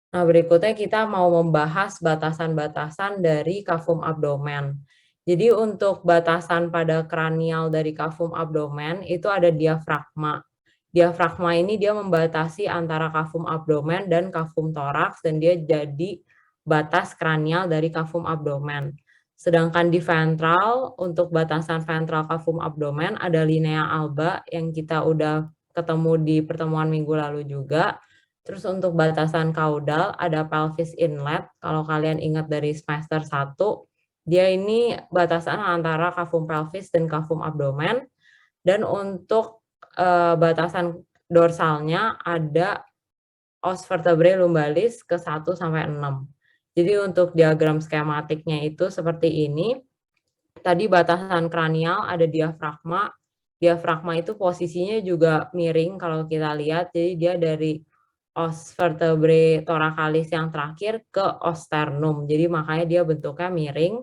Nah, berikutnya kita mau membahas batasan-batasan dari kafum abdomen. Jadi untuk batasan pada kranial dari kafum abdomen itu ada diafragma. Diafragma ini dia membatasi antara kafum abdomen dan kafum toraks dan dia jadi batas kranial dari kafum abdomen. Sedangkan di ventral, untuk batasan ventral kafum abdomen ada linea alba yang kita udah ketemu di pertemuan minggu lalu juga. Terus untuk batasan kaudal ada pelvis inlet. Kalau kalian ingat dari semester 1, dia ini batasan antara kafum pelvis dan kafum abdomen. Dan untuk batasan dorsalnya ada os vertebrae lumbalis ke 1 sampai 6. Jadi untuk diagram skematiknya itu seperti ini. Tadi batasan kranial ada diafragma. Diafragma itu posisinya juga miring kalau kita lihat. Jadi dia dari os vertebrae thoracalis yang terakhir ke os sternum. Jadi makanya dia bentuknya miring.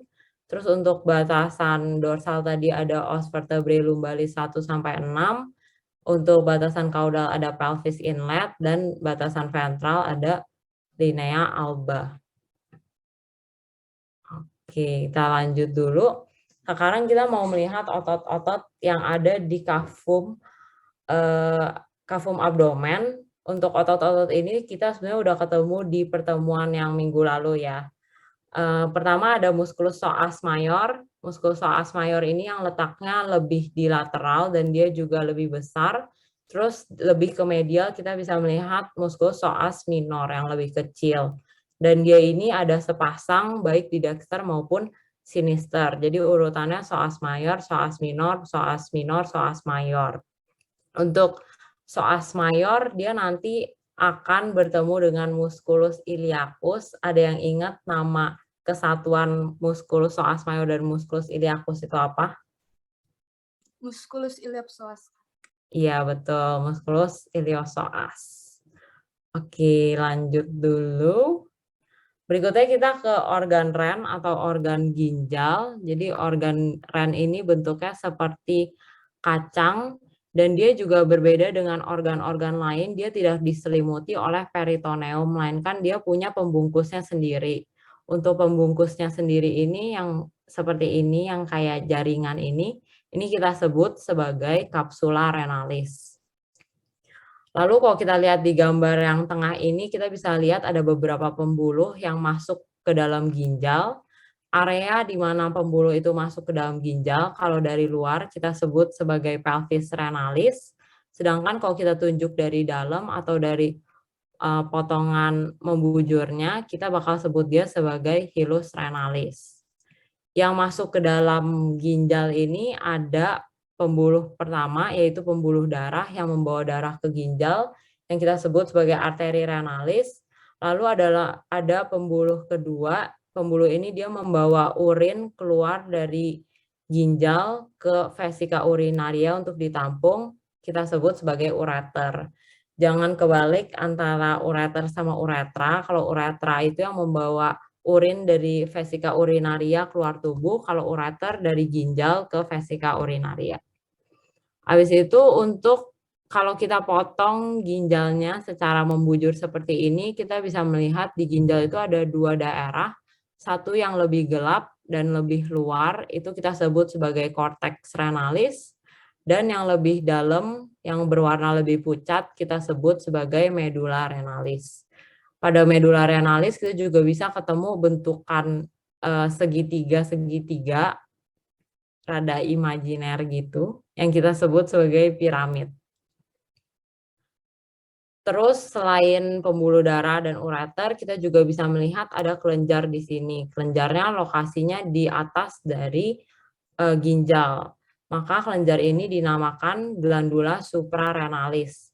Terus untuk batasan dorsal tadi ada os vertebrae lumbalis 1 sampai 6. Untuk batasan kaudal ada pelvis inlet dan batasan ventral ada linea alba. Oke, kita lanjut dulu. Sekarang kita mau melihat otot-otot yang ada di kafum abdomen. Untuk otot-otot ini kita sebenarnya udah ketemu di pertemuan yang minggu lalu ya. Pertama ada musculus psoas mayor. Musculus psoas mayor ini yang letaknya lebih di lateral dan dia juga lebih besar. Terus lebih ke medial kita bisa melihat musculus psoas minor yang lebih kecil. Dan dia ini ada sepasang baik di dexter maupun sinister. Jadi urutannya psoas mayor, psoas minor, psoas minor, psoas mayor. Untuk psoas mayor dia nanti akan bertemu dengan musculus iliacus. Ada yang ingat nama kesatuan musculus psoas mayor dan musculus iliacus itu apa? Musculus iliopsoas. Iya, betul, musculus iliopsoas. Oke, lanjut dulu. Berikutnya kita ke organ ren atau organ ginjal. Jadi organ ren ini bentuknya seperti kacang dan dia juga berbeda dengan organ-organ lain. Dia tidak diselimuti oleh peritoneum, melainkan dia punya pembungkusnya sendiri. Untuk pembungkusnya sendiri ini yang seperti ini, yang kayak jaringan ini kita sebut sebagai kapsula renalis. Lalu kalau kita lihat di gambar yang tengah ini, kita bisa lihat ada beberapa pembuluh yang masuk ke dalam ginjal. Area di mana pembuluh itu masuk ke dalam ginjal, kalau dari luar kita sebut sebagai pelvis renalis. Sedangkan kalau kita tunjuk dari dalam atau dari potongan membujurnya, kita bakal sebut dia sebagai hilus renalis. Yang masuk ke dalam ginjal ini ada pembuluh pertama, yaitu pembuluh darah yang membawa darah ke ginjal, yang kita sebut sebagai arteri renalis. Lalu ada pembuluh kedua, pembuluh ini dia membawa urin keluar dari ginjal ke vesika urinaria untuk ditampung, kita sebut sebagai ureter. Jangan kebalik antara ureter sama uretra. Kalau uretra itu yang membawa urin dari vesika urinaria keluar tubuh, kalau ureter dari ginjal ke vesika urinaria. Habis itu untuk kalau kita potong ginjalnya secara membujur seperti ini, kita bisa melihat di ginjal itu ada dua daerah. Satu yang lebih gelap dan lebih luar, itu kita sebut sebagai cortex renalis. Dan yang lebih dalam, yang berwarna lebih pucat, kita sebut sebagai medula renalis. Pada medula renalis kita juga bisa ketemu bentukan segitiga-segitiga rada imajiner gitu, yang kita sebut sebagai piramid. Terus selain pembuluh darah dan ureter, kita juga bisa melihat ada kelenjar di sini. Kelenjarnya lokasinya di atas dari ginjal. Maka kelenjar ini dinamakan glandula suprarenalis.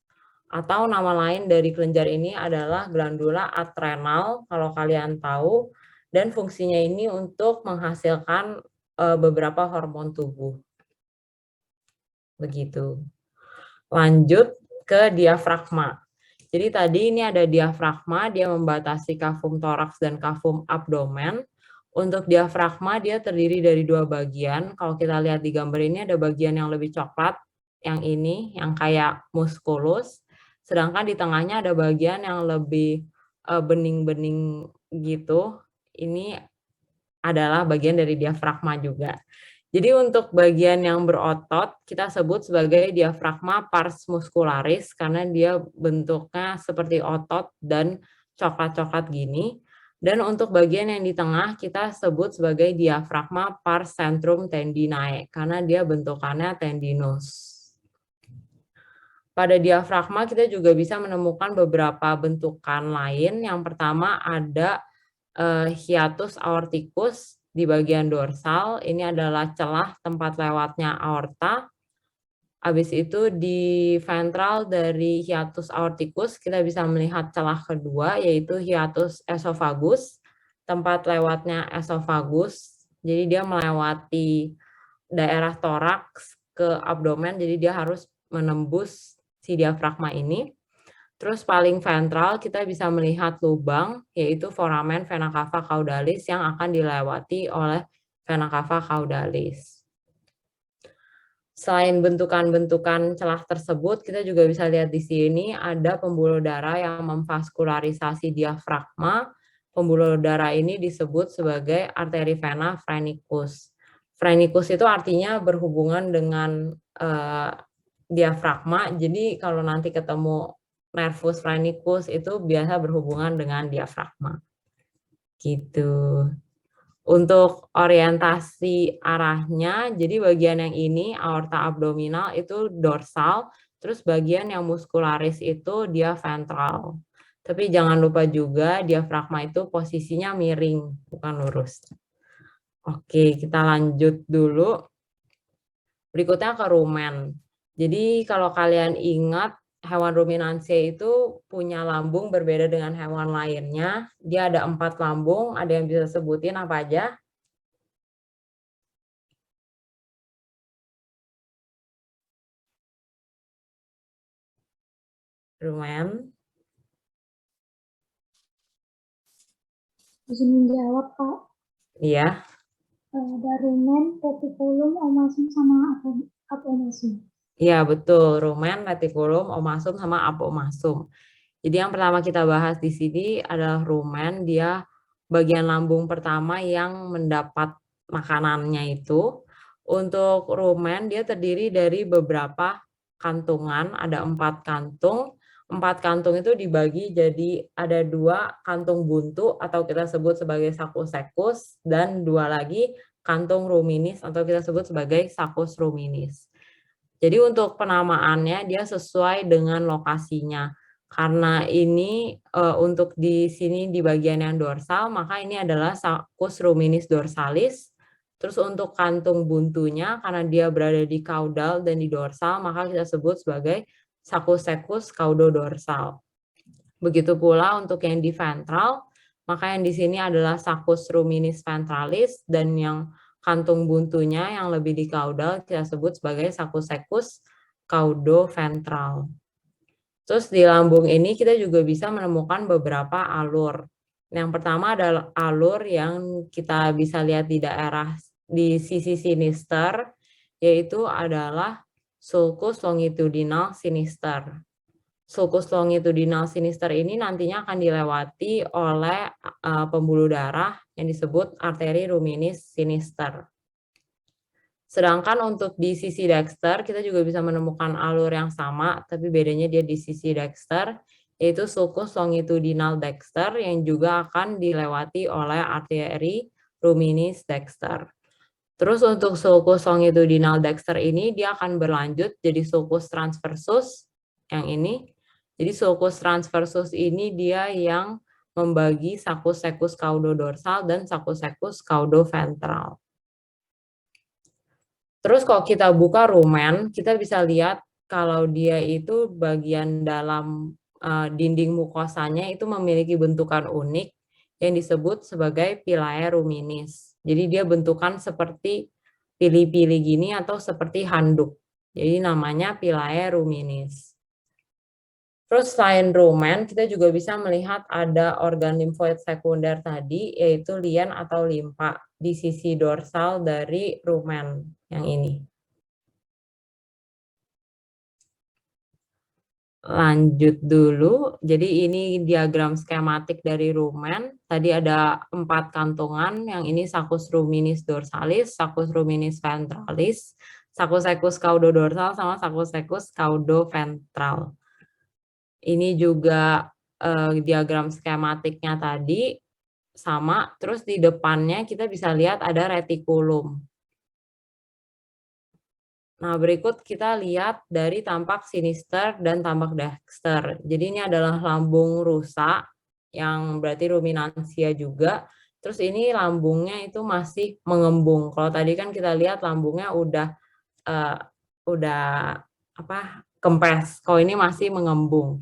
Atau nama lain dari kelenjar ini adalah glandula adrenal, kalau kalian tahu. Dan fungsinya ini untuk menghasilkan beberapa hormon tubuh. Begitu. Lanjut ke diafragma. Jadi tadi ini ada diafragma, dia membatasi kafum toraks dan kafum abdomen. Untuk diafragma dia terdiri dari dua bagian. Kalau kita lihat di gambar ini ada bagian yang lebih coklat, yang ini, yang kayak muskulus. Sedangkan di tengahnya ada bagian yang lebih bening-bening gitu, ini adalah bagian dari diafragma juga. Jadi untuk bagian yang berotot kita sebut sebagai diafragma pars muscularis karena dia bentuknya seperti otot dan coklat-coklat gini. Dan untuk bagian yang di tengah kita sebut sebagai diafragma pars centrum tendinae karena dia bentukannya tendinous. Pada diafragma kita juga bisa menemukan beberapa bentukan lain. Yang pertama ada hiatus aorticus di bagian dorsal, ini adalah celah tempat lewatnya aorta. Habis itu di ventral dari hiatus aorticus kita bisa melihat celah kedua yaitu hiatus esophagus, tempat lewatnya esophagus. Jadi dia melewati daerah toraks ke abdomen, jadi dia harus menembus si diafragma ini. Terus paling ventral kita bisa melihat lubang, yaitu foramen vena cava caudalis yang akan dilewati oleh vena cava caudalis. Selain bentukan-bentukan celah tersebut, kita juga bisa lihat di sini ada pembuluh darah yang memvaskularisasi diafragma. Pembuluh darah ini disebut sebagai arteri vena phrenicus. Phrenicus itu artinya berhubungan dengan diafragma, jadi kalau nanti ketemu nervus phrenicus itu biasa berhubungan dengan diafragma. Gitu. Untuk orientasi arahnya, jadi bagian yang ini aorta abdominal itu dorsal, terus bagian yang muskularis itu dia ventral. Tapi jangan lupa juga diafragma itu posisinya miring, bukan lurus. Oke, kita lanjut dulu. Berikutnya ke rumen. Jadi kalau kalian ingat hewan ruminansia itu punya lambung berbeda dengan hewan lainnya. Dia ada 4 lambung, ada yang bisa sebutin apa aja? Rumen. Izin menjawab, Pak. Iya. Ada rumen, retikulum, omasum, sama apomasum. Iya, betul. Rumen, retikulum, omasum, sama apomasum. Jadi yang pertama kita bahas di sini adalah rumen. Dia bagian lambung pertama yang mendapat makanannya itu. Untuk rumen dia terdiri dari beberapa kantungan, ada 4 kantung. 4 kantung itu dibagi jadi ada 2 kantung buntu atau kita sebut sebagai saccus secus dan 2 lagi kantung ruminis atau kita sebut sebagai saccus ruminis. Jadi untuk penamaannya dia sesuai dengan lokasinya. Karena ini untuk di sini di bagian yang dorsal, maka ini adalah saccus ruminis dorsalis. Terus untuk kantung buntunya, karena dia berada di caudal dan di dorsal, maka kita sebut sebagai saccus secus caudodorsal. Begitu pula untuk yang di ventral, maka yang di sini adalah saccus ruminis ventralis dan yang kantung buntunya yang lebih di caudal kita sebut sebagai saccus secus caudoventral. Terus di lambung ini kita juga bisa menemukan beberapa alur. Yang pertama adalah alur yang kita bisa lihat di daerah di sisi sinister, yaitu adalah sulcus longitudinal sinister. Sulcus longitudinal sinister ini nantinya akan dilewati oleh pembuluh darah yang disebut arteri ruminis sinister. Sedangkan untuk di sisi dexter, kita juga bisa menemukan alur yang sama, tapi bedanya dia di sisi dexter, yaitu sulcus longitudinal dexter yang juga akan dilewati oleh arteri ruminis dexter. Terus untuk sulcus longitudinal dexter ini, dia akan berlanjut jadi sulcus transversus, yang ini. Jadi sulcus transversus ini dia yang membagi saccus secus caudodorsal dan saccus secus caudoventral. Terus kalau kita buka rumen, kita bisa lihat kalau dia itu bagian dalam dinding mukosanya itu memiliki bentukan unik yang disebut sebagai pilae ruminis. Jadi dia bentukan seperti pili-pili gini atau seperti handuk. Jadi namanya pilae ruminis. Terus selain rumen, kita juga bisa melihat ada organ limfoid sekunder tadi, yaitu lien atau limpa di sisi dorsal dari rumen yang ini. lanjut dulu. Jadi ini diagram skematik dari rumen. Tadi ada 4 kantungan, yang ini saccus ruminis dorsalis, saccus ruminis ventralis, saccus secus caudodorsal, sama saccus secus caudoventral. Ini juga diagram skematiknya tadi sama, terus di depannya kita bisa lihat ada retikulum. Nah, berikut kita lihat dari tampak sinister dan tampak dexter. Jadi ini adalah lambung rusa, yang berarti ruminansia juga. Terus ini lambungnya itu masih mengembung. Kalau tadi kan kita lihat lambungnya udah kempes. Kalau ini masih mengembung.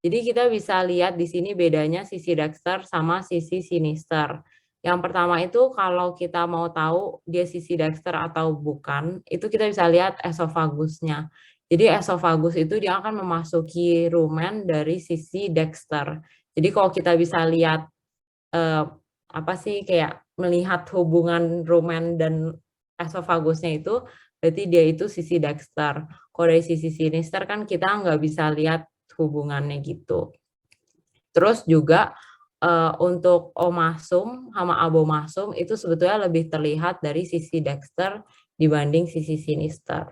Jadi kita bisa lihat di sini bedanya sisi dexter sama sisi sinister. Yang pertama itu kalau kita mau tahu dia sisi dexter atau bukan, itu kita bisa lihat esofagusnya. Jadi esofagus itu dia akan memasuki rumen dari sisi dexter. Jadi kalau kita bisa lihat kayak melihat hubungan rumen dan esofagusnya itu, berarti dia itu sisi dexter. Kalau dari sisi sinister kan kita nggak bisa lihat hubungannya gitu. Terus juga untuk omasum sama abomasum itu sebetulnya lebih terlihat dari sisi dexter dibanding sisi sinister.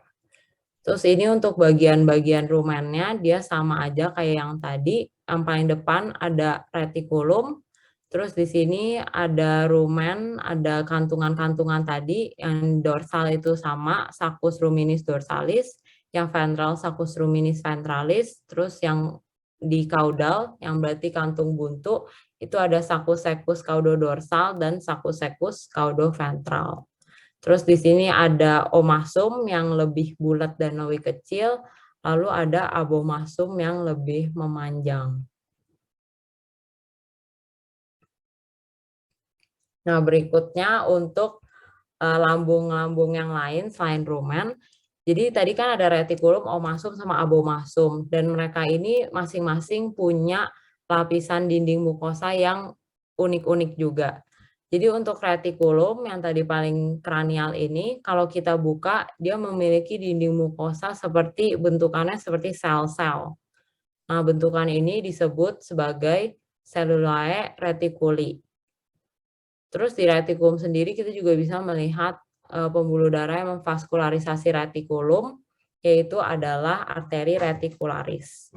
Terus ini untuk bagian-bagian rumennya dia sama aja kayak yang tadi. Yang paling depan ada retikulum. Terus di sini ada rumen, ada kantungan-kantungan tadi. Yang dorsal itu sama, saccus ruminis dorsalis. Yang ventral saccus ruminis ventralis. Terus yang di caudal, yang berarti kantung buntu, itu ada saccus secus caudodorsal dan saccus secus caudoventral. Terus di sini ada omasum yang lebih bulat dan lebih kecil, lalu ada abomasum yang lebih memanjang. Nah, berikutnya untuk lambung-lambung yang lain selain rumen. Jadi tadi kan ada retikulum, omasum, sama abomasum. Dan mereka ini masing-masing punya lapisan dinding mukosa yang unik-unik juga. Jadi untuk retikulum yang tadi paling kranial ini, kalau kita buka, dia memiliki dinding mukosa seperti bentukannya seperti sel-sel. Nah, bentukan ini disebut sebagai cellulae reticuli. Terus di retikulum sendiri kita juga bisa melihat pembuluh darah yang memvaskularisasi retikulum, yaitu adalah arteri reticularis.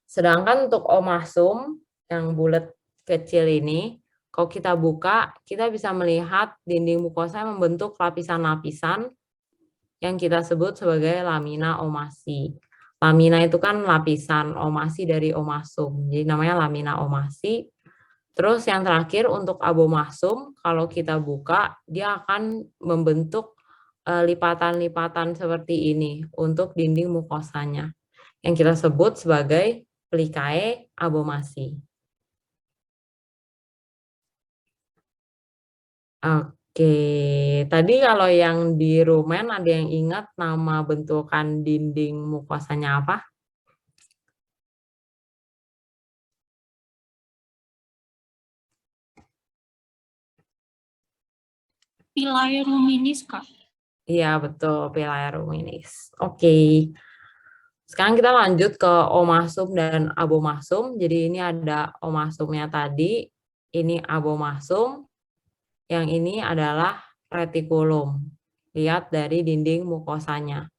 Sedangkan untuk omasum yang bulat kecil ini, kalau kita buka, kita bisa melihat dinding mukosa yang membentuk lapisan-lapisan yang kita sebut sebagai lamina omasi. Lamina itu kan lapisan, omasi dari omasum. Jadi namanya lamina omasi. Terus yang terakhir untuk abomasum, kalau kita buka, dia akan membentuk lipatan-lipatan seperti ini untuk dinding mukosanya, yang kita sebut sebagai plicae abomasi. Oke, tadi kalau yang di rumen ada yang ingat nama bentukan dinding mukosanya apa? Pilae ruminis, Kak. Iya, betul, pilae ruminis. Oke. Sekarang kita lanjut ke omasum dan abomasum. Jadi ini ada omasumnya tadi, ini abomasum, yang ini adalah retikulum. Lihat dari dinding mukosanya.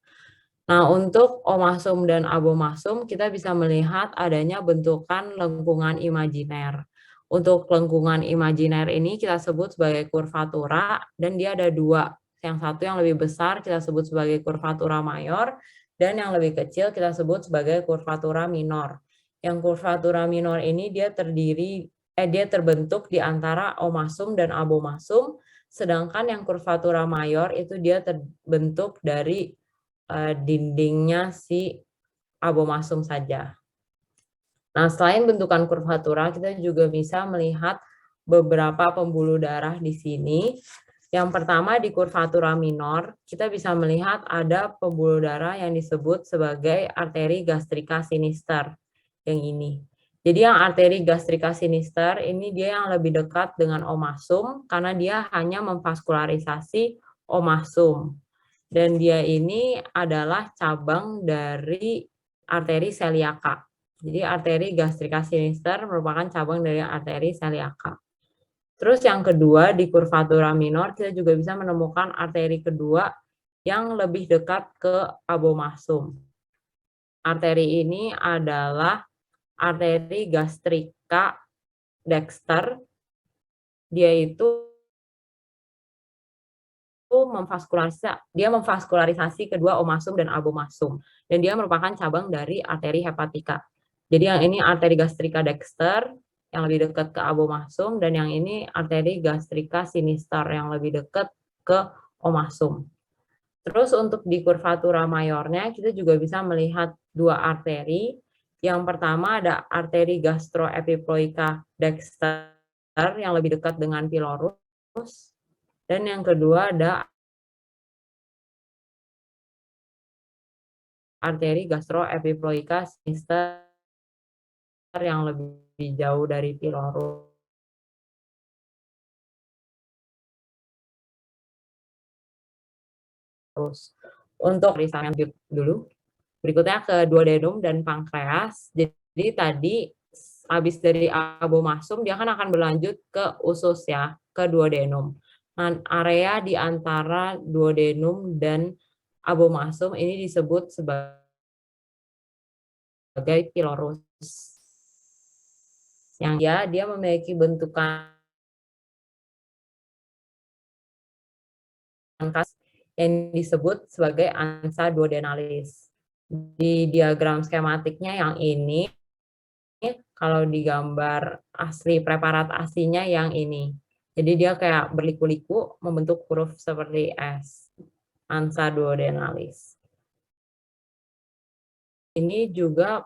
Nah, untuk omasum dan abomasum kita bisa melihat adanya bentukan lengkungan imajiner. Untuk lengkungan imajiner ini kita sebut sebagai kurvatura, dan dia ada dua. Yang satu yang lebih besar kita sebut sebagai kurvatura mayor, dan yang lebih kecil kita sebut sebagai kurvatura minor. Yang kurvatura minor ini dia terbentuk di antara omasum dan abomasum, sedangkan yang kurvatura mayor itu dia terbentuk dari dindingnya si abomasum saja. Nah, selain bentukan kurvatura, kita juga bisa melihat beberapa pembuluh darah di sini. Yang pertama di kurvatura minor, kita bisa melihat ada pembuluh darah yang disebut sebagai arteri gastrika sinister, yang ini. Jadi yang arteri gastrika sinister ini dia yang lebih dekat dengan omasum, karena dia hanya memvaskularisasi omasum. Dan dia ini adalah cabang dari arteri celiaca. Jadi arteri gastrika sinister merupakan cabang dari arteri celiaca. Terus yang kedua, di curvatura minor kita juga bisa menemukan arteri kedua yang lebih dekat ke abomasum. Arteri ini adalah arteri gastrika dexter. Dia itu memvaskularisasi kedua omasum dan abomasum, dan dia merupakan cabang dari arteri hepatika. Jadi yang ini arteri gastrika dexter yang lebih dekat ke abomasum, dan yang ini arteri gastrika sinister yang lebih dekat ke omasum. Terus untuk di curvatura mayornya kita juga bisa melihat dua arteri. Yang pertama ada arteri gastroepiploica dexter yang lebih dekat dengan pylorus. Dan yang kedua ada arteri gastroepiploica sinister yang lebih jauh dari pylorus. Untuk riset dulu, berikutnya ke duodenum dan pankreas. Jadi tadi habis dari abomasum dia akan berlanjut ke usus ya, ke duodenum. Nah, area di antara duodenum dan abomasum ini disebut sebagai pylorus. Yang dia memiliki bentukan yang disebut sebagai ansa duodenalis. Di diagram skematiknya yang ini, kalau di gambar asli preparat aslinya yang ini. Jadi dia kayak berliku-liku membentuk huruf seperti S. Ansa duodenalis. Ini juga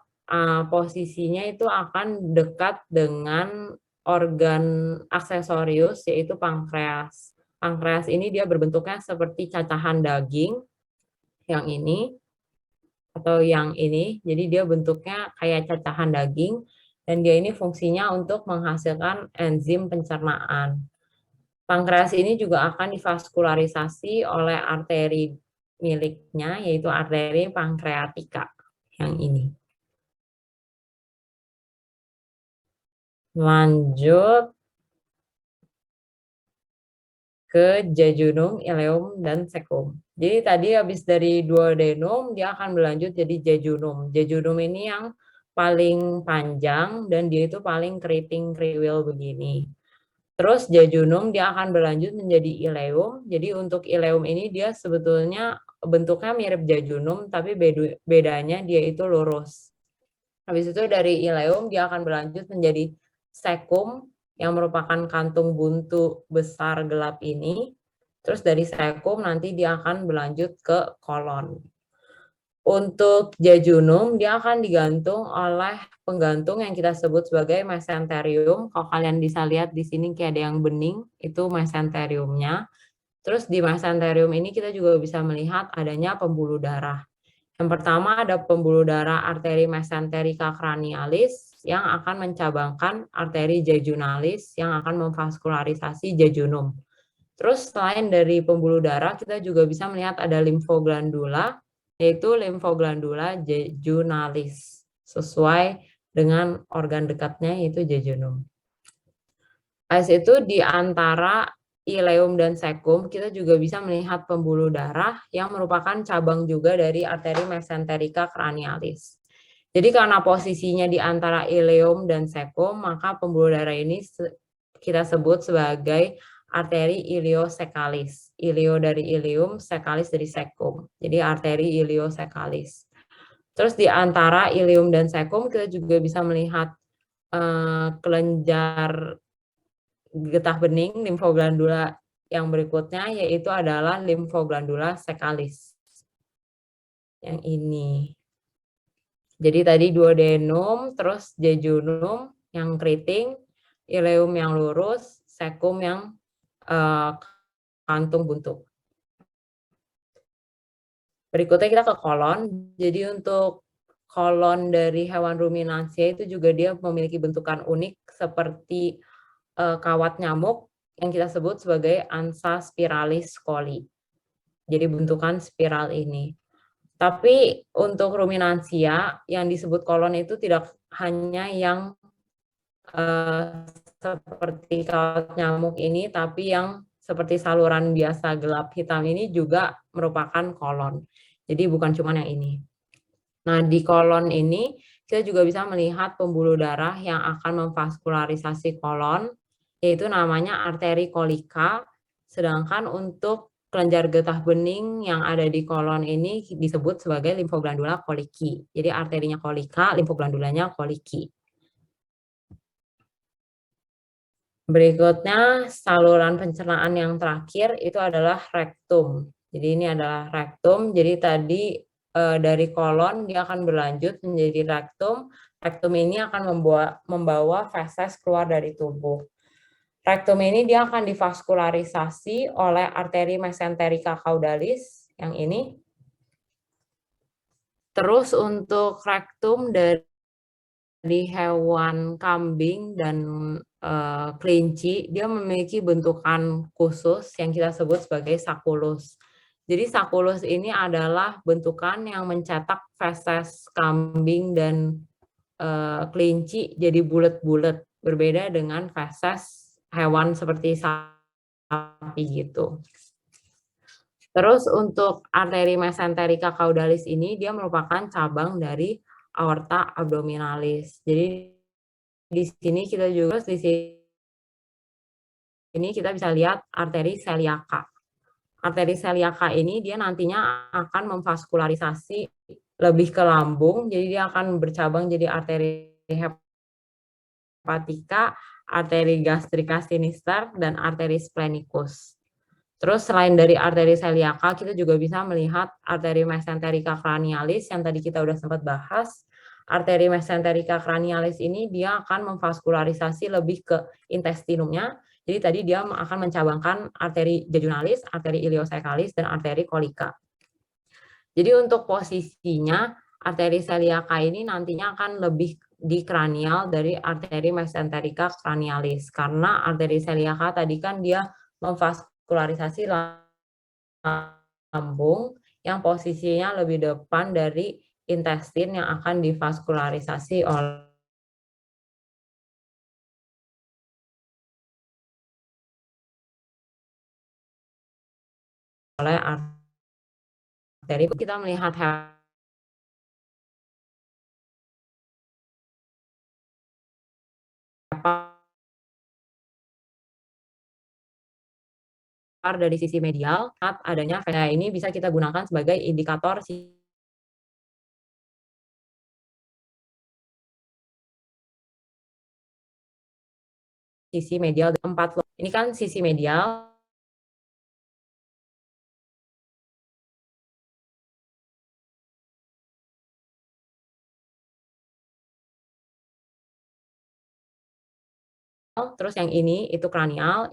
posisinya itu akan dekat dengan organ aksesorius yaitu pankreas. Pankreas ini dia berbentuknya seperti cacahan daging yang ini atau yang ini. Jadi dia bentuknya kayak cacahan daging dan dia ini fungsinya untuk menghasilkan enzim pencernaan. Pankreas ini juga akan divaskularisasi oleh arteri miliknya yaitu arteri pankreatika yang ini. Lanjut ke jejunum, ileum, dan cecum. Jadi tadi habis dari duodenum, dia akan berlanjut jadi jejunum. Jejunum ini yang paling panjang dan dia itu paling keriting kriwil begini. Terus jejunum dia akan berlanjut menjadi ileum. Jadi untuk ileum ini dia sebetulnya bentuknya mirip jejunum, tapi bedanya dia itu lurus. Habis itu dari ileum dia akan berlanjut menjadi cecum, yang merupakan kantung buntu besar gelap ini. Terus dari cecum nanti dia akan berlanjut ke kolon. Untuk jejunum, dia akan digantung oleh penggantung yang kita sebut sebagai mesenterium. Kalau kalian bisa lihat di sini kayak ada yang bening, itu mesenteriumnya. Terus di mesenterium ini kita juga bisa melihat adanya pembuluh darah. Yang pertama ada pembuluh darah arteri mesenterica cranialis yang akan mencabangkan arteri jejunalis yang akan memvaskularisasi jejunum. Terus selain dari pembuluh darah, kita juga bisa melihat ada limfoglandula, yaitu limfoglandula jejunalis, sesuai dengan organ dekatnya yaitu jejunum. Habis itu di antara ileum dan cecum, kita juga bisa melihat pembuluh darah yang merupakan cabang juga dari arteri mesenterica cranialis. Jadi karena posisinya di antara ileum dan cecum, maka pembuluh darah ini kita sebut sebagai arteri iliosekalis. Ilio dari ileum, sekalis dari cecum. Jadi arteri iliosekalis. Terus di antara ileum dan cecum kita juga bisa melihat kelenjar getah bening limfoglandula yang berikutnya yaitu adalah limfoglandula sekalis. Yang ini. Jadi tadi duodenum, terus jejunum yang keriting, ileum yang lurus, cecum yang kantung buntu. Berikutnya kita ke kolon. Jadi untuk kolon dari hewan ruminansia itu juga dia memiliki bentukan unik seperti kawat nyamuk yang kita sebut sebagai ansa spiralis coli. Jadi bentukan spiral ini. Tapi untuk ruminansia yang disebut kolon itu tidak hanya yang seperti kawat nyamuk ini, tapi yang seperti saluran biasa gelap hitam ini juga merupakan kolon. Jadi bukan cuma yang ini. Nah, di kolon ini kita juga bisa melihat pembuluh darah yang akan memvaskularisasi kolon, yaitu namanya arteri kolika. Sedangkan untuk kelenjar getah bening yang ada di kolon ini disebut sebagai limfoglandula koliki. Jadi arterinya kolika, limfoglandulanya koliki. Berikutnya saluran pencernaan yang terakhir itu adalah rektum. Jadi ini adalah rektum. Jadi tadi dari kolon dia akan berlanjut menjadi rektum. Rektum ini akan membawa feses keluar dari tubuh. Rektum ini dia akan divaskularisasi oleh arteri mesenterica caudalis yang ini. Terus untuk rektum dari hewan kambing dan kelinci, dia memiliki bentukan khusus yang kita sebut sebagai sakulus. Jadi sakulus ini adalah bentukan yang mencetak feses kambing dan kelinci jadi bulat-bulat, berbeda dengan feses hewan seperti sapi gitu. Terus untuk arteri mesenterica caudalis ini dia merupakan cabang dari aorta abdominalis. Jadi di sini kita juga di sini kita bisa lihat arteri celiaca. Arteri celiaca ini dia nantinya akan memvaskularisasi lebih ke lambung, jadi dia akan bercabang jadi arteri hepatica, arteri gastrica sinister, dan arteri splenikus. Terus selain dari arteri celiaca, kita juga bisa melihat arteri mesenterica cranialis yang tadi kita udah sempat bahas. Arteri mesenterica cranialis ini dia akan memvaskularisasi lebih ke intestinumnya. Jadi tadi dia akan mencabangkan arteri jejunalis, arteri iliocecalis, dan arteri kolika. Jadi untuk posisinya, arteri celiaca ini nantinya akan lebih di kranial dari arteri mesenterica cranialis. Karena arteri celiaca tadi kan dia memvaskularisasi lambung yang posisinya lebih depan dari intestin yang akan divaskularisasi oleh arteri. Kita melihat dari sisi medial, saat adanya vena ini bisa kita gunakan sebagai indikator sisi medial 4. Ini kan sisi medial. Terus yang ini itu kranial,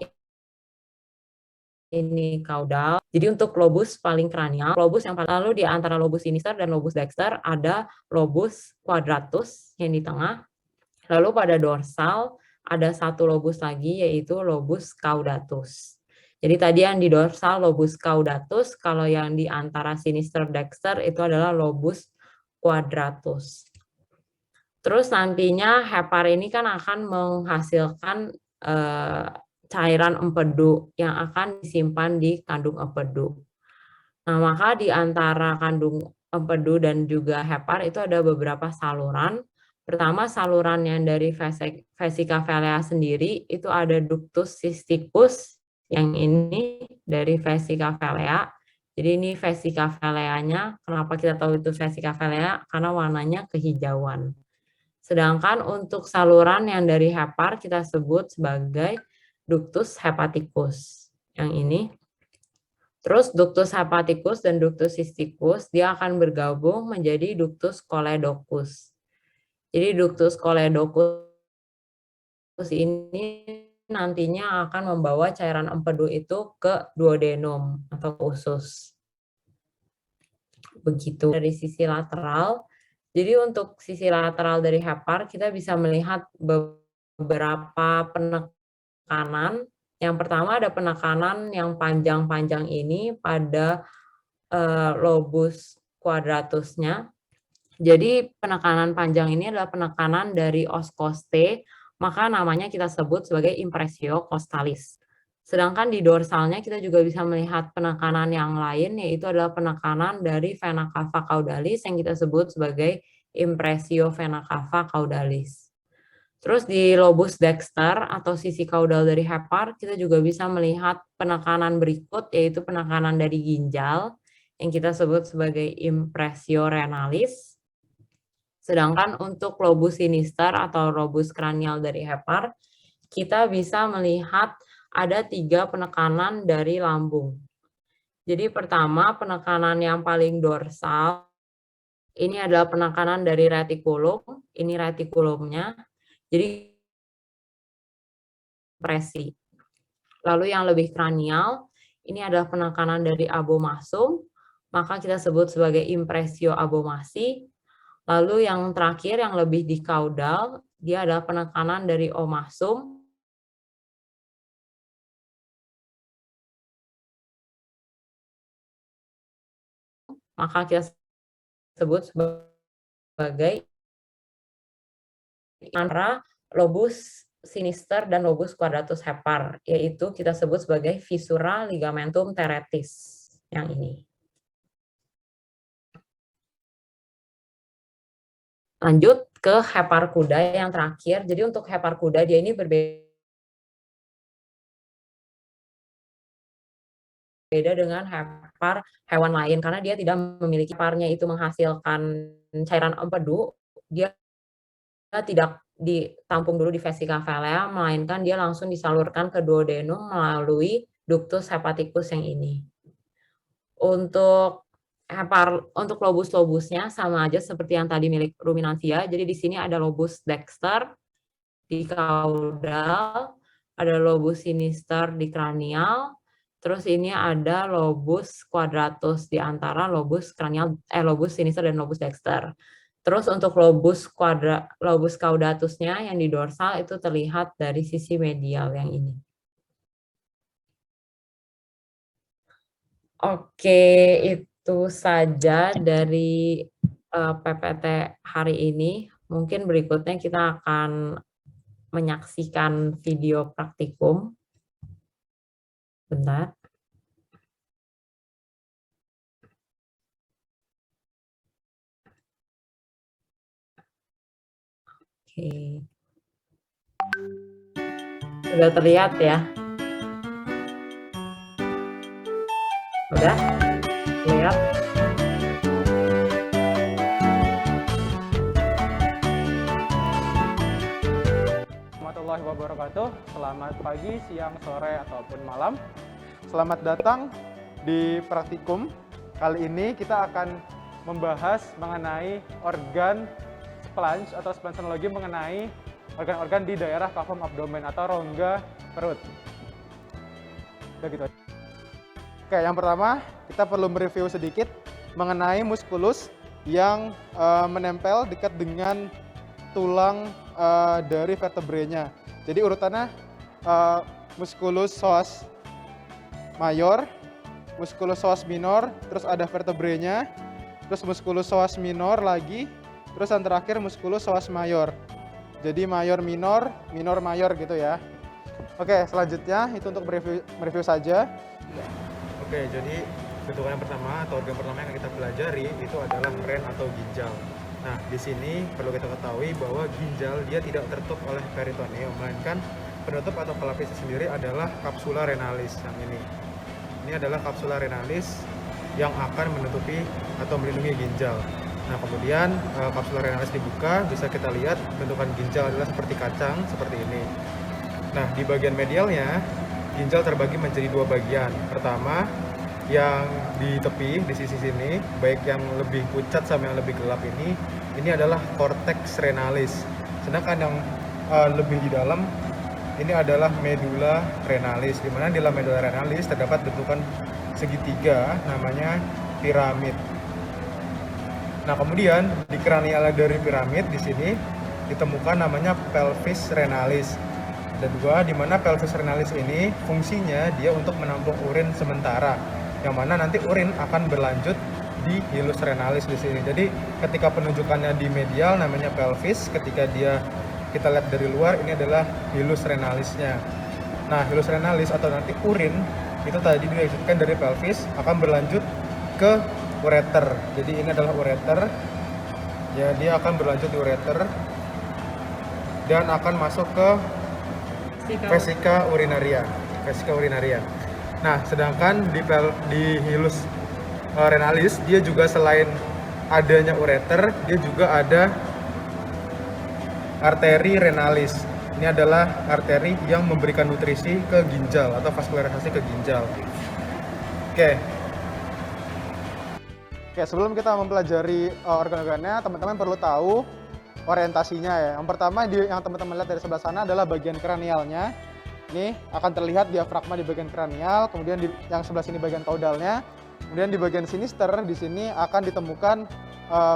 ini kaudal. Jadi untuk lobus paling kranial, lobus yang paling lalu di antara lobus sinister dan lobus dexter ada lobus quadratus yang di tengah. Lalu pada dorsal ada satu lobus lagi yaitu lobus caudatus. Jadi tadi yang di dorsal lobus caudatus, kalau yang di antara sinister dexter itu adalah lobus quadratus. Terus nantinya hepar ini kan akan menghasilkan cairan empedu yang akan disimpan di kandung empedu. Nah, maka di antara kandung empedu dan juga hepar itu ada beberapa saluran. Pertama, saluran yang dari vesica velea sendiri itu ada ductus cysticus yang ini dari vesica velea. Jadi ini vesica veleanya. Kenapa kita tahu itu vesica velea? Karena warnanya kehijauan. Sedangkan untuk saluran yang dari hepar kita sebut sebagai ductus hepaticus. Yang ini. Terus ductus hepaticus dan ductus cysticus dia akan bergabung menjadi ductus choledocus. Jadi ductus choledocus ini nantinya akan membawa cairan empedu itu ke duodenum atau usus. Begitu dari sisi lateral. Jadi untuk sisi lateral dari hepar kita bisa melihat beberapa penekanan. Yang pertama ada penekanan yang panjang-panjang ini pada lobus quadratusnya. Jadi penekanan panjang ini adalah penekanan dari os costae, maka namanya kita sebut sebagai impressio costalis. Sedangkan di dorsalnya kita juga bisa melihat penekanan yang lain, yaitu adalah penekanan dari vena cava caudalis yang kita sebut sebagai impressio vena cava caudalis. Terus di lobus dexter atau sisi kaudal dari hepar, kita juga bisa melihat penekanan berikut, yaitu penekanan dari ginjal yang kita sebut sebagai impressio renalis. Sedangkan untuk lobus sinister atau lobus kranial dari hepar, kita bisa melihat ada 3 penekanan dari lambung. Jadi pertama, penekanan yang paling dorsal, ini adalah penekanan dari retikulum, ini retikulumnya, jadi presi. Lalu yang lebih kranial, ini adalah penekanan dari abomasum, maka kita sebut sebagai impressio abomasi. Lalu yang terakhir, yang lebih di kaudal, dia adalah penekanan dari omasum. Maka kita sebut sebagai antara lobus sinister dan lobus quadratus hepar, yaitu kita sebut sebagai visura ligamentum teretis yang ini. Lanjut ke hepar kuda yang terakhir. Jadi untuk hepar kuda dia ini berbeda dengan hepar hewan lain karena dia tidak memiliki heparnya itu menghasilkan cairan empedu, dia tidak ditampung dulu di vesika velea, melainkan dia langsung disalurkan ke duodenum melalui ductus hepaticus yang ini. Untuk lobus-lobusnya sama aja seperti yang tadi milik ruminansia. Jadi di sini ada lobus dexter di kaudal, ada lobus sinister di kranial, terus ini ada lobus quadratus di antara lobus kranial, lobus sinister dan lobus dexter. Terus untuk lobus caudatusnya yang di dorsal itu terlihat dari sisi medial yang ini. Oke, itu saja dari PPT hari ini. Mungkin berikutnya kita akan menyaksikan video praktikum. Bentar. Oke. Sudah terlihat ya? Udah? Lihat? Warahmatullahi wabarakatuh. Selamat pagi, siang, sore, ataupun malam. Selamat datang di praktikum. Kali ini kita akan membahas mengenai organ splanch atau splanchnologi mengenai organ-organ di daerah kafum abdomen atau rongga perut. Udah gitu. Oke, yang pertama kita perlu mereview sedikit mengenai muskulus yang menempel dekat dengan tulang dari vertebrenya. Jadi urutannya musculus psoas mayor, musculus psoas minor, terus ada vertebrenya, terus musculus psoas minor lagi, terus yang terakhir musculus psoas mayor. Jadi mayor minor, minor mayor gitu ya. Oke, selanjutnya itu untuk mereview saja. Oke, jadi bentukan yang pertama atau organ pertama yang kita pelajari itu adalah ren atau ginjal. Nah, di sini perlu kita ketahui bahwa ginjal dia tidak tertutup oleh peritoneum, melainkan penutup atau pelapis sendiri adalah capsula renalis yang ini. Ini adalah capsula renalis yang akan menutupi atau melindungi ginjal. Nah, kemudian capsula renalis dibuka, bisa kita lihat bentukan ginjal adalah seperti kacang, seperti ini. Nah, di bagian medialnya, ginjal terbagi menjadi 2 bagian. Pertama, yang di tepi, di sisi sini, baik yang lebih pucat sama yang lebih gelap ini adalah cortex renalis. Sedangkan yang lebih di dalam, ini adalah medulla renalis, di mana di dalam medulla renalis terdapat bentukan segitiga, namanya piramid. Nah, kemudian di kranial dari piramid di sini ditemukan namanya pelvis renalis. Ada 2, di mana pelvis renalis ini fungsinya dia untuk menampung urin sementara, yang mana nanti urin akan berlanjut di hilus renalis di sini. Jadi ketika penunjukannya di medial namanya pelvis, ketika kita lihat dari luar ini adalah hilus renalisnya. Nah, hilus renalis atau nanti urin itu tadi dilanjutkan dari pelvis akan berlanjut ke ureter. Jadi ini adalah ureter. Ya, dia akan berlanjut di ureter dan akan masuk ke vesika urinaria. Nah, sedangkan di hilus renalis dia juga selain adanya ureter, dia juga ada arteri renalis. Ini adalah arteri yang memberikan nutrisi ke ginjal atau vaskularisasi ke ginjal. Oke, sebelum kita mempelajari organ-organnya, teman-teman perlu tahu orientasinya ya. Yang pertama yang teman-teman lihat dari sebelah sana adalah bagian kranialnya. Ini akan terlihat diafragma di bagian kranial, kemudian yang sebelah sini bagian kaudalnya, kemudian di bagian sinister di sini akan ditemukan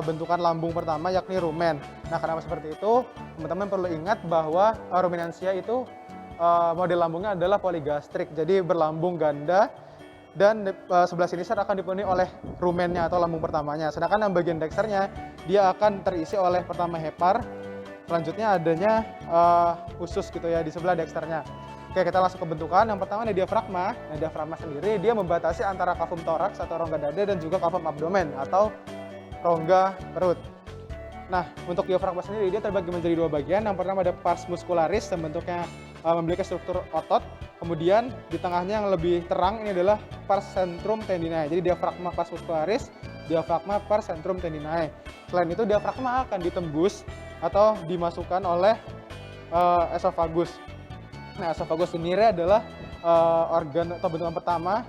bentukan lambung pertama yakni rumen. Nah, kenapa seperti itu? Teman-teman perlu ingat bahwa ruminansia itu model lambungnya adalah poligastrik, jadi berlambung ganda, dan sebelah sinister akan dipenuhi oleh rumennya atau lambung pertamanya. Sedangkan yang bagian dexternya dia akan terisi oleh pertama hepar, selanjutnya adanya usus gitu ya di sebelah dexternya. Oke, kita langsung ke bentukan. Yang pertama ada diafragma. Nah, diafragma sendiri dia membatasi antara kafum toraks atau rongga dada dan juga kafum abdomen atau rongga perut. Nah, untuk diafragma sendiri dia terbagi menjadi dua bagian. Yang pertama ada pars muscularis yang bentuknya memiliki struktur otot. Kemudian di tengahnya yang lebih terang ini adalah pars centrum tendinae. Jadi diafragma pars muscularis, diafragma pars centrum tendinae. Selain itu diafragma akan ditembus atau dimasukkan oleh esofagus. Nah, esofagus sendiri adalah organ atau bentukan pertama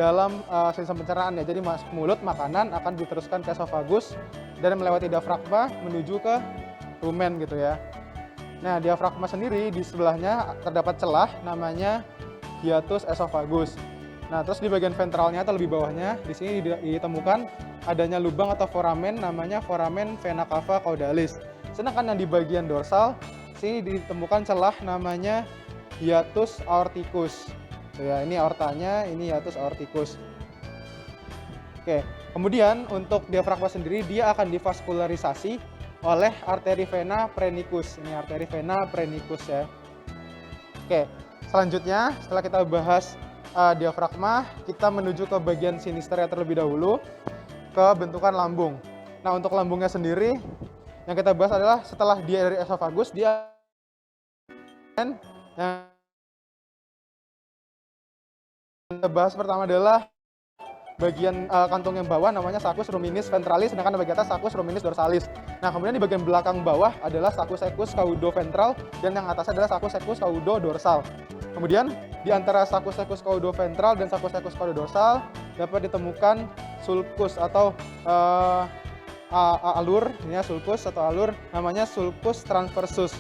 dalam sistem pencernaan ya. Jadi masuk mulut, makanan akan diteruskan ke esofagus dan melewati diafragma menuju ke rumen gitu ya. Nah, diafragma sendiri di sebelahnya terdapat celah namanya hiatus esofagus. Nah, terus di bagian ventralnya atau lebih bawahnya di sini ditemukan adanya lubang atau foramen namanya foramen vena cava caudalis. Sedangkan yang di bagian dorsal sini ditemukan celah namanya hiatus aorticus. Ya, ini aortanya, ini hiatus aorticus. Oke, kemudian untuk diafragma sendiri dia akan divaskularisasi oleh arteri vena phrenicus. Ini arteri vena phrenicus ya. Oke, selanjutnya setelah kita bahas diafragma, kita menuju ke bagian sinisternya terlebih dahulu, ke bentukan lambung. Nah, untuk lambungnya sendiri yang kita bahas adalah setelah dia dari esofagus, dia yang kita bahas pertama adalah bagian kantung yang bawah namanya sacus ruminis ventralis, sedangkan bagian atas sacus ruminis dorsalis. Nah, kemudian di bagian belakang bawah adalah sacus secus caudoventral dan yang atasnya adalah sacus secus caudodorsal. Kemudian di antara sacus secus caudoventral dan sacus secus caudodorsal dapat ditemukan sulcus atau alur, ini ya sulcus atau alur namanya sulcus transversus.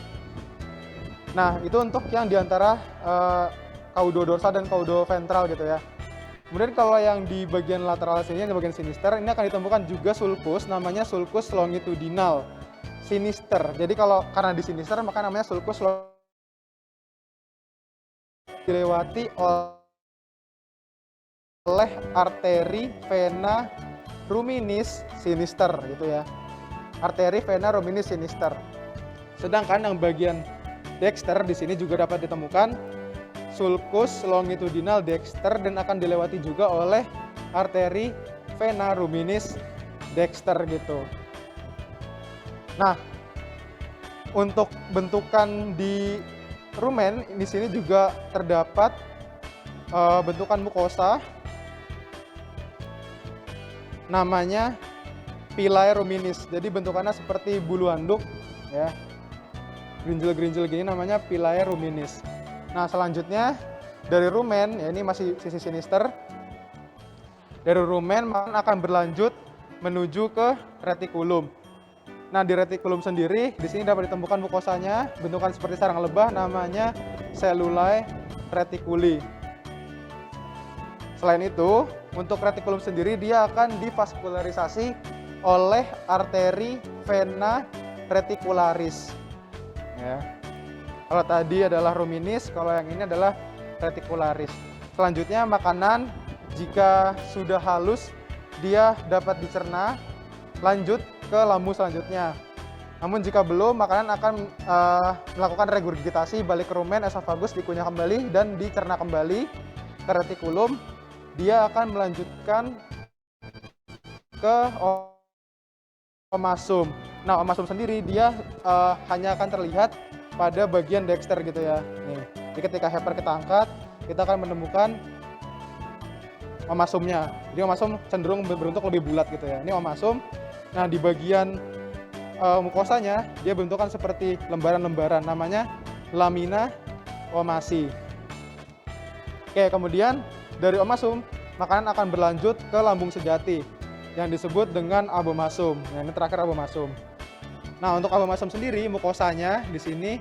Nah, itu untuk yang di antara caudodorsal dan caudoventral gitu ya. Kemudian kalau yang di bagian lateral sini, di bagian sinister, ini akan ditemukan juga sulcus, namanya sulcus longitudinal sinister. Jadi karena di sinister maka namanya sulcus dilewati oleh arteri vena ruminis sinister gitu ya. Arteri vena ruminis sinister. Sedangkan yang bagian dexter di sini juga dapat ditemukan sulcus longitudinal dexter dan akan dilewati juga oleh arteri vena ruminis dexter gitu. Nah, untuk bentukan di rumen di sini juga terdapat bentukan mukosa namanya pilae ruminis. Jadi bentukannya seperti bulu handuk ya. Gerinjel-gerinjel gini namanya pilae ruminis. Nah, selanjutnya dari rumen, ya ini masih sisi sinister. Dari rumen akan berlanjut menuju ke retikulum. Nah, di retikulum sendiri di sini dapat ditemukan mukosanya, bentukan seperti sarang lebah namanya cellulae reticuli. Selain itu, untuk retikulum sendiri dia akan divaskularisasi oleh arteri vena reticularis. Ya. Kalau tadi adalah ruminis, kalau yang ini adalah reticularis. Selanjutnya makanan jika sudah halus dia dapat dicerna, lanjut ke lambung selanjutnya. Namun jika belum, makanan akan melakukan regurgitasi balik ke rumen, esofagus, dikunyah kembali dan dicerna kembali ke retikulum. Dia akan melanjutkan ke omasum. Nah, omasum sendiri dia hanya akan terlihat pada bagian dexter gitu ya. Nih, jadi ketika heper kita angkat, kita akan menemukan omasumnya. Jadi omasum cenderung berbentuk lebih bulat gitu ya. Ini omasum. Nah, di bagian mukosanya dia bentukan seperti lembaran-lembaran, namanya lamina omasi. Oke, kemudian dari omasum makanan akan berlanjut ke lambung sejati yang disebut dengan abomasum. Nah, ini terakhir abomasum. Nah, untuk abomasum sendiri mukosanya di sini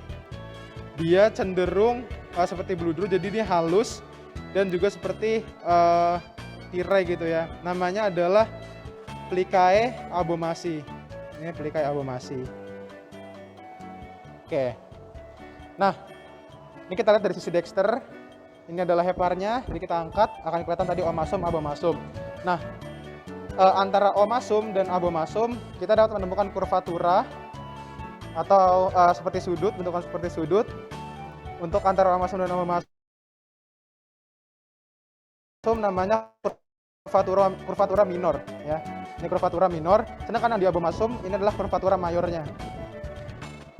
dia cenderung seperti beludru, jadi dia halus dan juga seperti tirai gitu ya. Namanya adalah plicae abomasi. Ini plicae abomasi. Oke. Nah, ini kita lihat dari sisi dexter. Ini adalah heparnya, jadi kita angkat, akan kelihatan tadi omasum, abomasum. Nah, antara omasum dan abomasum kita dapat menemukan kurvatura atau seperti sudut, bentukan seperti sudut. Untuk antara omasum dan abomasum namanya kurvatura minor ya. Ini kurvatura minor, sedangkan yang di abomasum ini adalah kurvatura mayornya.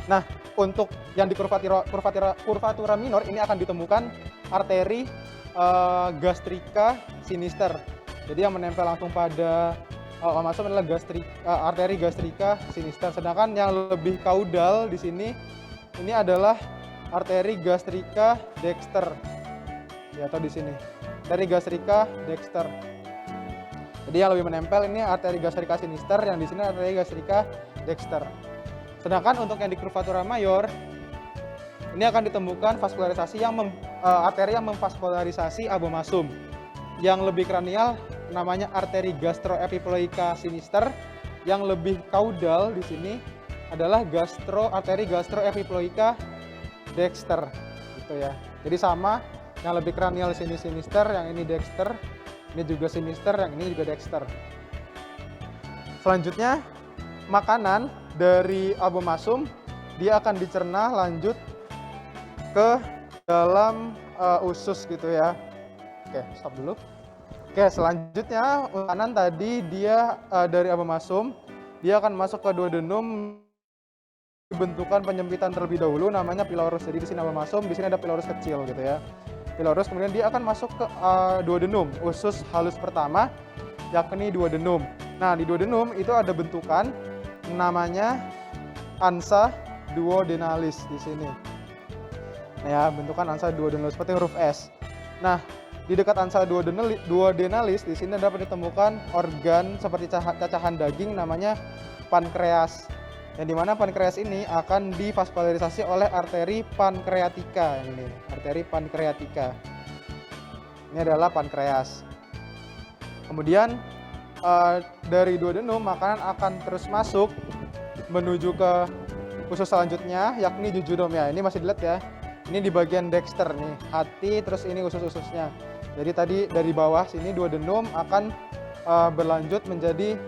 Nah, untuk yang di kurvatura minor ini akan ditemukan arteri gastrica sinister. Jadi yang menempel langsung pada omasum adalah arteri gastrica sinister. Sedangkan yang lebih kaudal di sini ini adalah arteri gastrica dexter. Ya, atau di sini. Arteri gastrica dexter. Jadi yang lebih menempel ini arteri gastrica sinister, yang di sini arteri gastrica dexter. Sedangkan untuk yang di kurvatura mayor ini akan ditemukan vaskularisasi arteri yang memvaskularisasi abomasum. Yang lebih kranial namanya arteri gastroepiploica sinister, yang lebih kaudal di sini adalah arteri gastroepiploica dexter gitu ya. Jadi sama, yang lebih kranial di sini sinister, yang ini dexter, ini juga sinister, yang ini juga dexter. Selanjutnya makanan dari abomasum dia akan dicerna lanjut ke dalam usus gitu ya. Oke, stop dulu. Oke, selanjutnya makanan tadi dia dari abomasum dia akan masuk ke duodenum, bentukan penyempitan terlebih dahulu namanya pylorus. Jadi di sini abomasum, di sini ada pylorus kecil gitu ya. Pylorus, kemudian dia akan masuk ke duodenum, usus halus pertama yakni duodenum. Nah, di duodenum itu ada bentukan namanya ansa duodenalis di sini. Nah, ya, bentukan ansa duodenalis seperti huruf S. Nah, di dekat ansa duodenalis di sini dapat ditemukan organ seperti cacahan daging namanya pankreas. Yang dimana pankreas ini akan divaskularisasi oleh arteri pankreatika. Ini arteri pankreatika. Ini adalah pankreas. Kemudian dari duodenum makanan akan terus masuk menuju ke usus selanjutnya yakni jejunum ya. Ini masih dilihat ya. Ini di bagian dexter nih, hati, terus ini usus-ususnya. Jadi tadi dari bawah sini duodenum akan berlanjut menjadi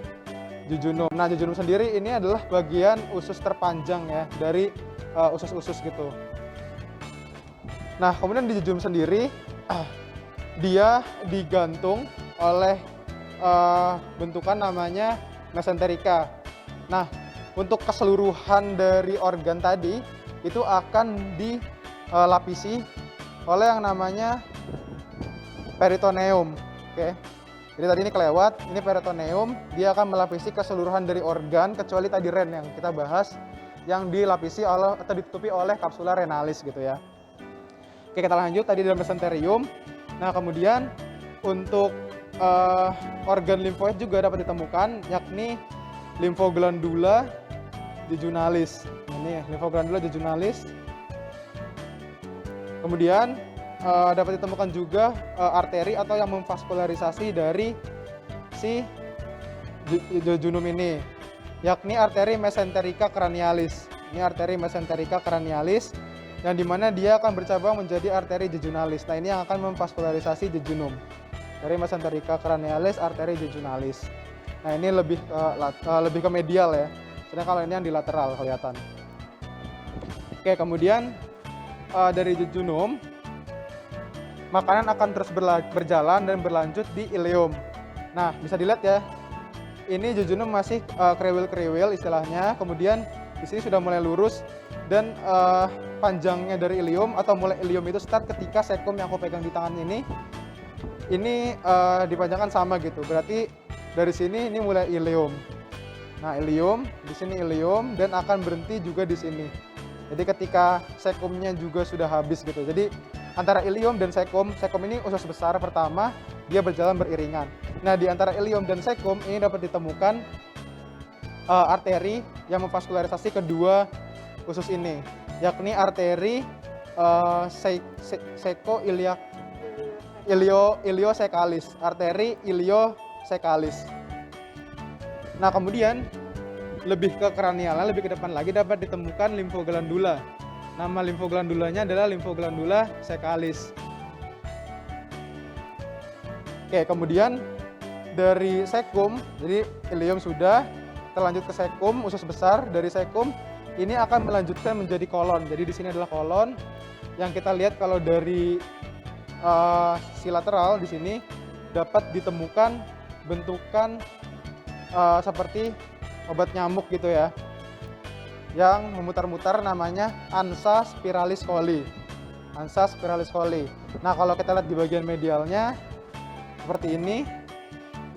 jejunum. Nah, jejunum sendiri ini adalah bagian usus terpanjang ya dari usus-usus gitu. Nah, kemudian di jejunum sendiri dia digantung oleh bentukan namanya mesenterica. Nah, untuk keseluruhan dari organ tadi itu akan dilapisi oleh yang namanya peritoneum. Oke. Jadi tadi ini kelewat, ini peritoneum, dia akan melapisi keseluruhan dari organ kecuali tadi ren yang kita bahas yang dilapisi oleh atau ditutupi oleh kapsula renalis gitu ya. Oke, kita lanjut tadi dalam mesenterium. Nah, kemudian untuk organ limfoid juga dapat ditemukan yakni limfoglandula jejunalis. Ini limfoglandula jejunalis. Kemudian dapat ditemukan juga arteri atau yang memvaskularisasi dari si jejunum ini, yakni arteri mesenterica cranialis. Ini arteri mesenterica cranialis yang dimana dia akan bercabang menjadi arteri jejunalis. Nah, ini yang akan memvaskularisasi jejunum. Dari mesenterica cranialis, arteri jejunalis. Nah, ini lebih ke medial ya. Sedangkan kalau ini yang di lateral kelihatan. Oke, kemudian dari jejunum makanan akan terus berjalan dan berlanjut di ileum. Nah, bisa dilihat ya. Ini jejunum masih kriwil-kriwil istilahnya. Kemudian di sini sudah mulai lurus dan panjangnya dari ileum atau mulai ileum itu start ketika sekum yang aku pegang di tangan ini dipanjangkan sama gitu. Berarti dari sini ini mulai ileum. Nah, ileum, di sini ileum dan akan berhenti juga di sini. Jadi ketika sekumnya juga sudah habis gitu. Jadi antara ileum dan sekum ini usus besar pertama, dia berjalan beriringan. Nah, di antara ileum dan sekum ini dapat ditemukan arteri yang memvaskularisasi kedua usus ini, yakni arteri iliosekalis, arteri iliosekalis. Nah, kemudian lebih ke kranialnya, lebih ke depan lagi dapat ditemukan limfoglandula. Nama limfoglandulanya adalah limfoglandula sekalis. Oke, kemudian dari sekum, jadi ileum sudah, terlanjut ke sekum, usus besar. Dari sekum ini akan melanjutkan menjadi kolon. Jadi di sini adalah kolon yang kita lihat kalau dari sisi lateral di sini dapat ditemukan bentukan seperti obat nyamuk gitu ya, yang memutar-mutar, namanya ansa spiralis coli. Ansa spiralis coli. Nah, kalau kita lihat di bagian medialnya seperti ini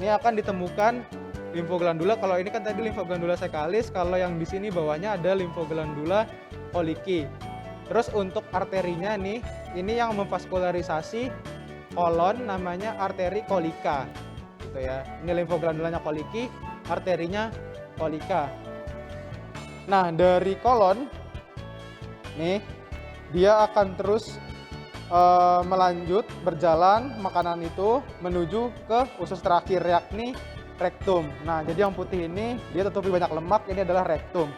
akan ditemukan limfoglandula. Kalau ini kan tadi limfoglandula sekalis, kalau yang di sini bawahnya ada limfoglandula colici. Terus untuk arterinya nih, ini yang memvaskularisasi kolon namanya arteri kolika. Gitu ya. Ini limfoglandulanya colici, arterinya kolika. Nah, dari kolon nih dia akan terus melanjut berjalan makanan itu menuju ke usus terakhir, yakni rektum. Nah, jadi yang putih ini dia tutupi banyak lemak, ini adalah rektum.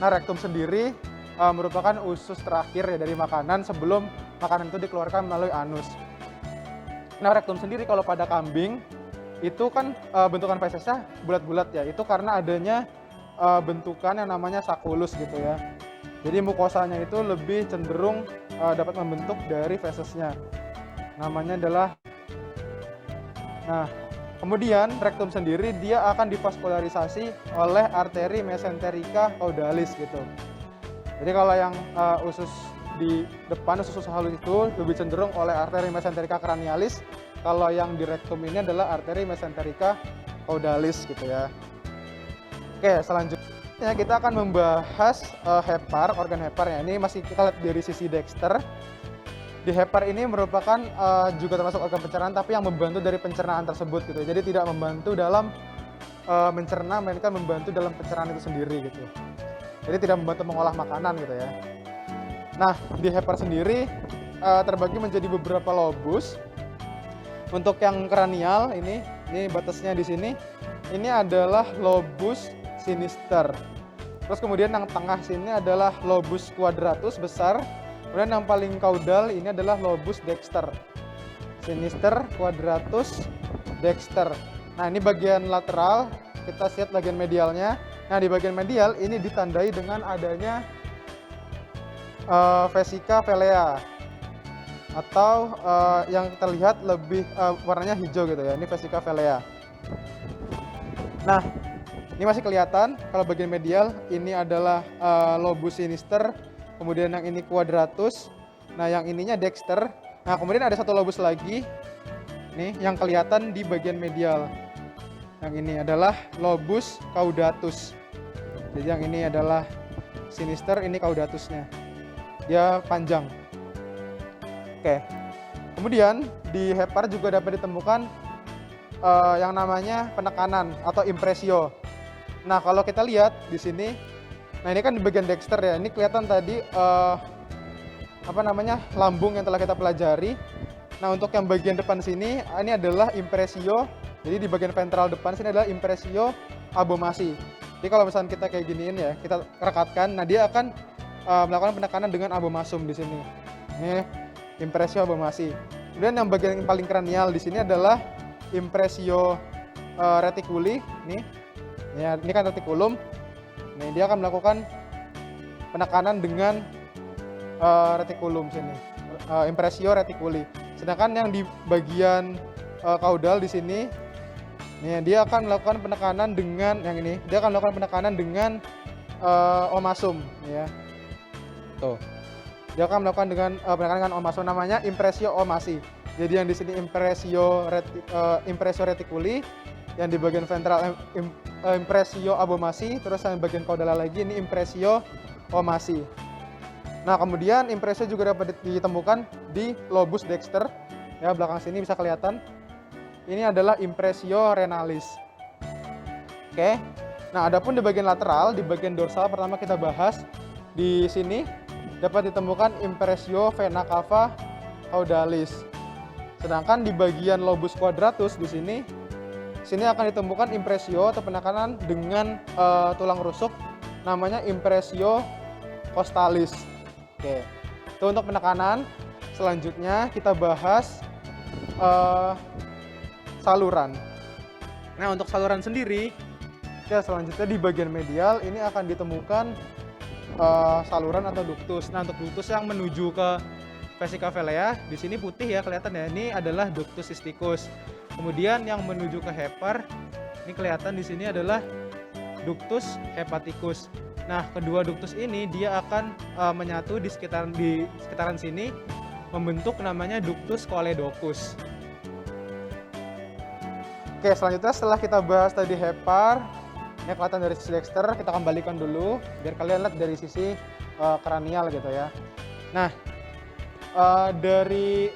Nah, rektum sendiri merupakan usus terakhir ya dari makanan sebelum makanan itu dikeluarkan melalui anus. Nah, rektum sendiri kalau pada kambing itu kan bentukan fesesnya bulat-bulat ya. Itu karena adanya bentukan yang namanya sakulus gitu ya. Jadi mukosanya itu lebih cenderung dapat membentuk dari fesesnya. Namanya adalah. Nah, kemudian rektum sendiri dia akan divaskularisasi oleh arteri mesenterica caudalis gitu. Jadi kalau yang usus di depan, usus halus itu lebih cenderung oleh arteri mesenterica cranialis. Kalau yang di rektum ini adalah arteri mesenterica caudalis gitu ya. Oke, selanjutnya kita akan membahas hepar, organ hepar ya. Ini masih kita lihat dari sisi dexter. Di hepar ini merupakan juga termasuk organ pencernaan, tapi yang membantu dari pencernaan tersebut gitu. Jadi tidak membantu dalam mencerna, melainkan membantu dalam pencernaan itu sendiri gitu. Jadi tidak membantu mengolah makanan gitu ya. Nah, di hepar sendiri terbagi menjadi beberapa lobus. Untuk yang kranial ini batasnya di sini. Ini adalah lobus sinister. Terus kemudian yang tengah sini adalah lobus quadratus besar. Kemudian yang paling kaudal ini adalah lobus dexter. Sinister, quadratus, dexter. Nah, ini bagian lateral. Kita lihat bagian medialnya. Nah, di bagian medial ini ditandai dengan adanya vesica velea, atau yang terlihat lebih warnanya hijau gitu ya. Ini vesica velea. Nah, ini masih kelihatan kalau bagian medial ini adalah lobus sinister, kemudian yang ini quadratus. Nah, yang ininya dexter. Nah, kemudian ada satu lobus lagi nih yang kelihatan di bagian medial. Yang ini adalah lobus caudatus. Jadi yang ini adalah sinister, ini caudatusnya. Dia panjang. Oke. Kemudian di hepar juga dapat ditemukan yang namanya penekanan atau impresio. Nah, kalau kita lihat di sini, nah ini kan di bagian dexter ya. Ini kelihatan tadi lambung yang telah kita pelajari. Nah, untuk yang bagian depan sini, ini adalah impresio. Jadi di bagian ventral depan sini adalah impresio abomasi. Jadi kalau misalnya kita kayak giniin ya, kita rekatkan, nah dia akan melakukan penekanan dengan abomasum di sini. Ini impresio abomasi. Kemudian yang bagian yang paling kranial di sini adalah impresio reticuli nih. Ya, ini kan retikulum. Nih, dia akan melakukan penekanan dengan retikulum sini. Impressio reticuli. Sedangkan yang di bagian kaudal di sini, nih, dia akan melakukan penekanan dengan yang ini. Dia akan melakukan penekanan dengan omasum, ya. Tuh. Dia akan melakukan dengan penekanan dengan omasum, namanya impressio omasi. Jadi yang di sini impressio reticuli, yang di bagian ventral impressio abomasi, terus yang bagian caudal lagi ini impressio omasi. Nah, kemudian impressio juga dapat ditemukan di lobus dexter. Ya, belakang sini bisa kelihatan. Ini adalah impressio renalis. Oke. Nah, adapun di bagian lateral, di bagian dorsal pertama kita bahas di sini dapat ditemukan impressio vena cava caudalis. Sedangkan di bagian lobus quadratus di sini akan ditemukan impressio atau penekanan dengan tulang rusuk, namanya impressio costalis. Oke, itu untuk penekanan. Selanjutnya kita bahas saluran. Nah, untuk saluran sendiri, ya selanjutnya di bagian medial ini akan ditemukan saluran atau ductus. Nah, untuk ductus yang menuju ke vesica velea, di sini putih ya kelihatan ya, ini adalah ductus cysticus. Kemudian yang menuju ke hepar, ini kelihatan di sini adalah ductus hepaticus. Nah, kedua ductus ini dia akan menyatu di sekitaran sini, membentuk namanya ductus choledocus. Oke, selanjutnya setelah kita bahas tadi hepar, ini kelihatan dari sisi dexter, kita kembalikan dulu biar kalian lihat dari sisi kranial gitu ya. Nah, dari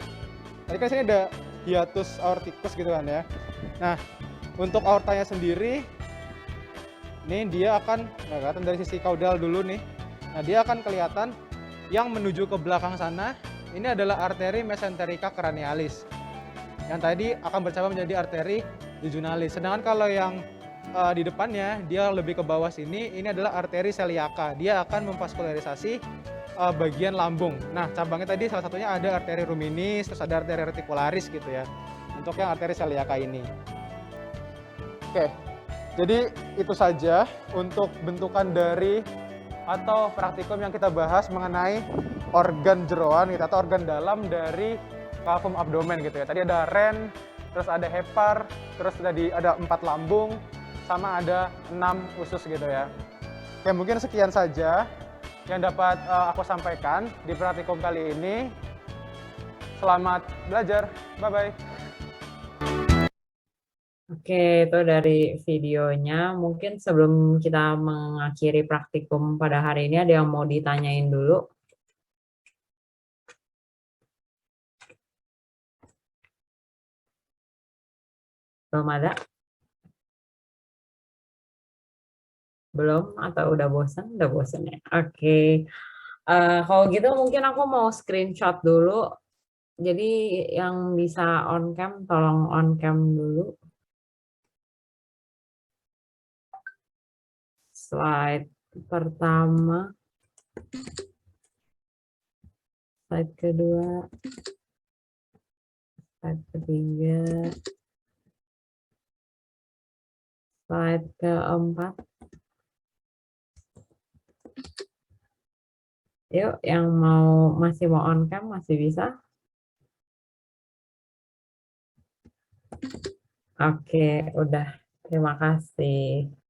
tadi kan sini ada hiatus aorticus gitu kan ya. Nah, untuk aortanya sendiri, ini dia akan kelihatan dari sisi caudal dulu nih. Nah, dia akan kelihatan yang menuju ke belakang sana, ini adalah arteri mesenterica cranialis. Yang tadi akan bercabang menjadi arteri jejunnalis. Sedangkan kalau yang di depannya, dia lebih ke bawah sini, ini adalah arteri celiaca. Dia akan memvaskularisasi bagian lambung. Nah, cabangnya tadi salah satunya ada arteri ruminis, terus ada arteri reticularis gitu ya. Untuk yang arteri celiaca ini. Oke. Jadi itu saja untuk bentukan dari atau praktikum yang kita bahas mengenai organ jeroan gitu, atau organ dalam dari cavum abdomen gitu ya. Tadi ada ren, terus ada hepar, terus tadi ada 4 lambung, sama ada 6 usus gitu ya. Oke, mungkin sekian saja yang dapat aku sampaikan di praktikum kali ini. Selamat belajar, bye-bye. Oke, itu dari videonya. Mungkin sebelum kita mengakhiri praktikum pada hari ini, ada yang mau ditanyain dulu? Belum ada? Belum? Atau udah bosan? Udah bosan ya? Oke. Kalau gitu mungkin aku mau screenshot dulu. Jadi yang bisa on cam, tolong on cam dulu. Slide pertama, slide kedua, slide ketiga, slide keempat. Yuk, yang masih mau on cam masih bisa. Oke, udah. Terima kasih.